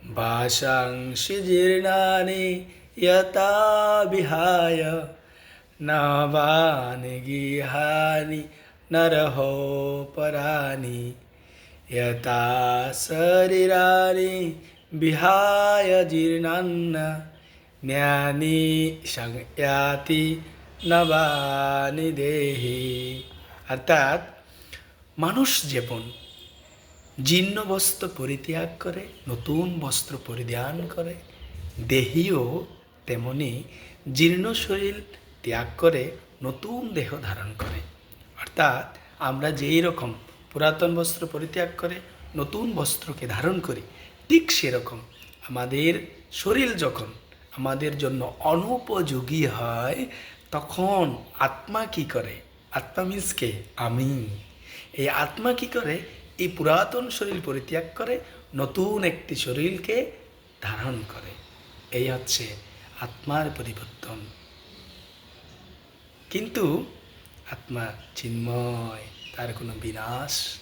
भाषांसि जीर्णानि यथा विहाय नवानि गृहाणि नरहोपराणि यथा शरीराणि विहाय जीर्णान्न ज्ञानी संयाति नवानि देहि। অর্থাৎ মানুষ যেমন জীর্ণ বস্ত্র পরিত্যাগ করে নতুন বস্ত্র পরিধান করে, দেহীও তেমনি জীর্ণ শরীর ত্যাগ করে নতুন দেহ ধারণ করে। অর্থাৎ আমরা যেই রকম পুরাতন বস্ত্র পরিত্যাগ করে নতুন বস্ত্রকে ধারণ করি, ঠিক সেরকম আমাদের শরীর যখন আমাদের জন্য অনুপযোগী হয় তখন আত্মা কি করে? আত্মা মিন্স কে? আমি। এই আত্মা কি করে? এই পুরাতন শরীর পরিত্যাগ করে নতুন একটি শরীরকে ধারণ করে। এই হচ্ছে আত্মার পরিবর্তন। কিন্তু আত্মা চিন্ময়, তার কোনো বিনাশ